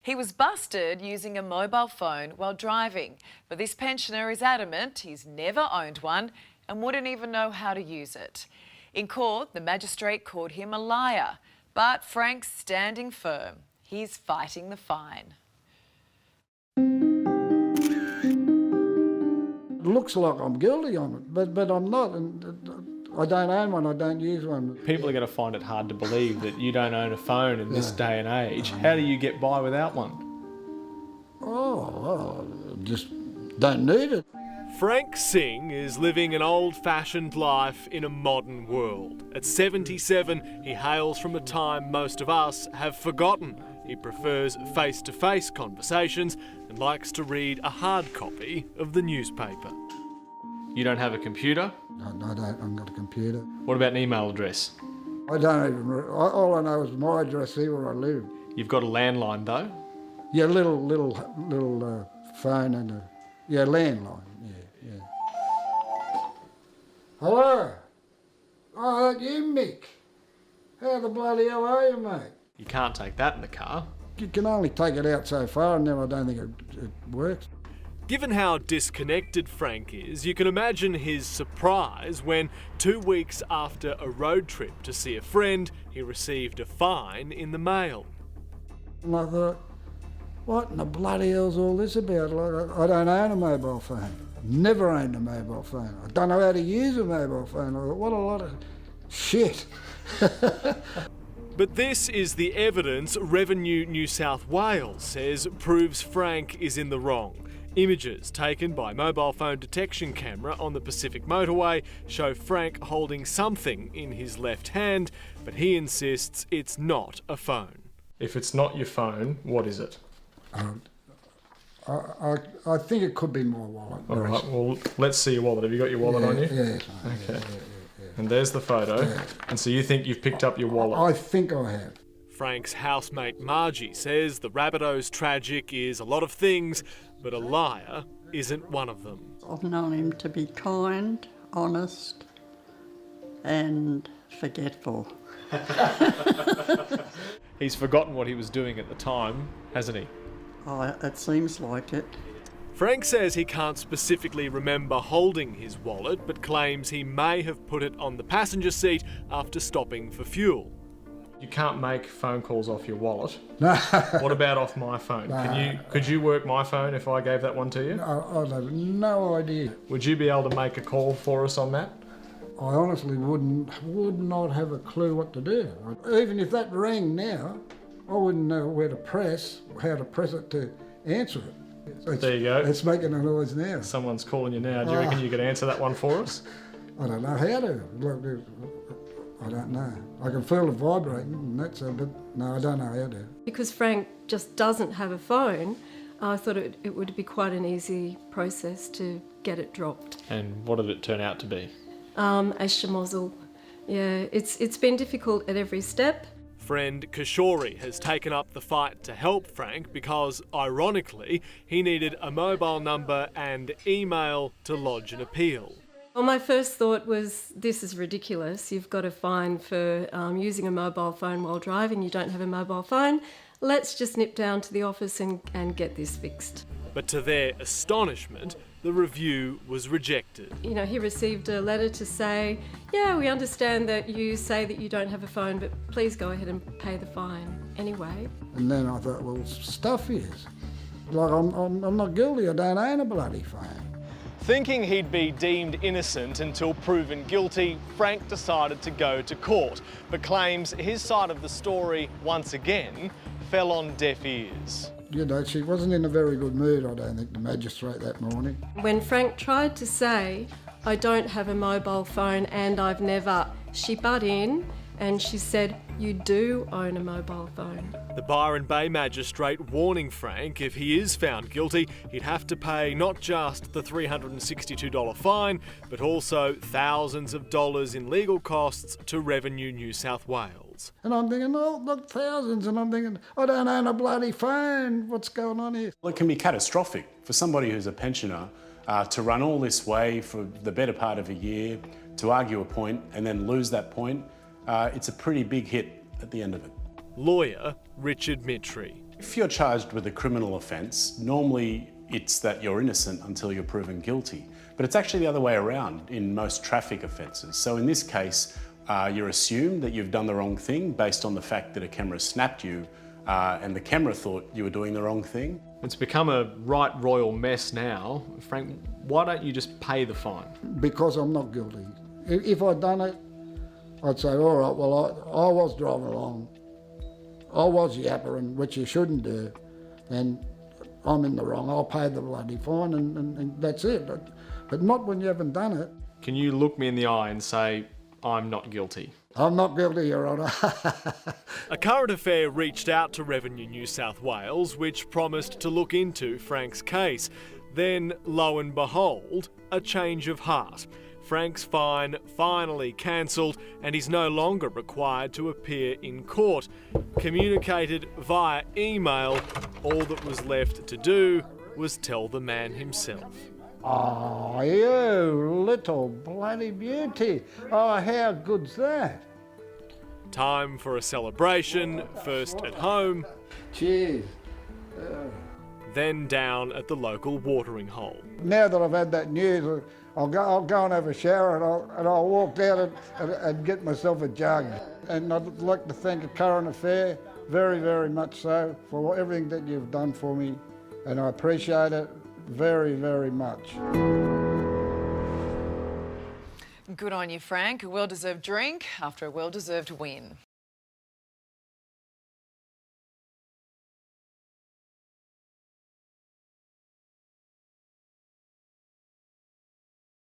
He was busted using a mobile phone while driving, but this pensioner is adamant he's never owned one and wouldn't even know how to use it. In court, the magistrate called him a liar, but Frank's standing firm. He's fighting the fine. It looks like I'm guilty on it, but I'm not. And I don't own one, I don't use one. People are going to find it hard to believe that you don't own a phone in this day and age. How do you get by without one? Oh, well, just don't need it. Frank Singh is living an old-fashioned life in a modern world. At 77, he hails from a time most of us have forgotten. He prefers face-to-face conversations and likes to read a hard copy of the newspaper. You don't have a computer? No, I don't. I haven't got a computer. What about an email address? I don't even. All I know is my address here where I live. You've got a landline though? Yeah, little phone and a landline. Yeah. Hello. Oh, that you, Mick? How the bloody hell are you, mate? You can't take that in the car. You can only take it out so far, and then I don't think it works. Given how disconnected Frank is, you can imagine his surprise when 2 weeks after a road trip to see a friend, he received a fine in the mail. And I thought, what in the bloody hell's all this about? Like, I don't own a mobile phone. Never owned a mobile phone. I don't know how to use a mobile phone. I thought, what a lot of shit. But this is the evidence Revenue New South Wales says proves Frank is in the wrong. Images taken by mobile phone detection camera on the Pacific motorway show Frank holding something in his left hand, but he insists it's not a phone. If it's not your phone, what is it? I think it could be my wallet. All right, well, let's see your wallet. Have you got your wallet on you? Yeah. Okay. And there's the photo. Yeah. And so you think you've picked up your wallet? I think I have. Frank's housemate Margie says the Rabbitoh's tragic is a lot of things, but a liar isn't one of them. I've known him to be kind, honest and forgetful. He's forgotten what he was doing at the time, hasn't he? Oh, it seems like it. Frank says he can't specifically remember holding his wallet, but claims he may have put it on the passenger seat after stopping for fuel. You can't make phone calls off your wallet. No. What about off my phone? No. Could you work my phone if I gave that one to you? I have no idea. Would you be able to make a call for us on that? I honestly would not have a clue what to do. Even if that rang now, I wouldn't know how to press it to answer it. There you go. It's making a noise now. Someone's calling you now. Do you reckon you could answer that one for us? I don't know how to. Look, I don't know. I can feel it vibrating and that's it, but no, I don't know how to. Because Frank just doesn't have a phone, I thought it would be quite an easy process to get it dropped. And what did it turn out to be? A schmozzle. Yeah, it's been difficult at every step. Friend Kishori has taken up the fight to help Frank because, ironically, he needed a mobile number and email to lodge an appeal. Well, my first thought was, this is ridiculous. You've got a fine for using a mobile phone while driving. You don't have a mobile phone. Let's just nip down to the office and get this fixed. But to their astonishment, the review was rejected. You know, he received a letter to say, yeah, we understand that you say that you don't have a phone, but please go ahead and pay the fine anyway. And then I thought, well, stuff is. Like, I'm not guilty, I don't own a bloody phone. Thinking he'd be deemed innocent until proven guilty, Frank decided to go to court, but claims his side of the story, once again, fell on deaf ears. You know, she wasn't in a very good mood, I don't think, the magistrate that morning. When Frank tried to say, I don't have a mobile phone and I've never, she butt in and she said, you do own a mobile phone. The Byron Bay magistrate warning Frank if he is found guilty, he'd have to pay not just the $362 fine, but also thousands of dollars in legal costs to Revenue New South Wales. And I'm thinking, oh, look, thousands, and I'm thinking, I don't own a bloody phone, what's going on here? Well, it can be catastrophic for somebody who's a pensioner to run all this way for the better part of a year, to argue a point and then lose that point. It's a pretty big hit at the end of it. Lawyer Richard Mitri. If you're charged with a criminal offence, normally it's that you're innocent until you're proven guilty. But it's actually the other way around in most traffic offences. So in this case, you're assumed that you've done the wrong thing based on the fact that a camera snapped you and the camera thought you were doing the wrong thing. It's become a right royal mess now. Frank, why don't you just pay the fine? Because I'm not guilty. If I'd done it, I'd say, all right, well, I was driving along. I was yappering, which you shouldn't do, and I'm in the wrong. I'll pay the bloody fine and that's it. But not when you haven't done it. Can you look me in the eye and say, I'm not guilty? I'm not guilty, Your Honour. A current affair reached out to Revenue New South Wales, which promised to look into Frank's case. Then, lo and behold, a change of heart. Frank's fine finally cancelled and he's no longer required to appear in court. Communicated via email, all that was left to do was tell the man himself. Oh, you little bloody beauty. Oh, how good's that? Time for a celebration, first at home, Cheers. then down at the local watering hole. Now that I've had that news, I'll go and have a shower and I'll walk down and get myself a jug. And I'd like to thank A Current Affair very, very much so for everything that you've done for me, and I appreciate it very, very much. Good on you, Frank. A well-deserved drink after a well-deserved win.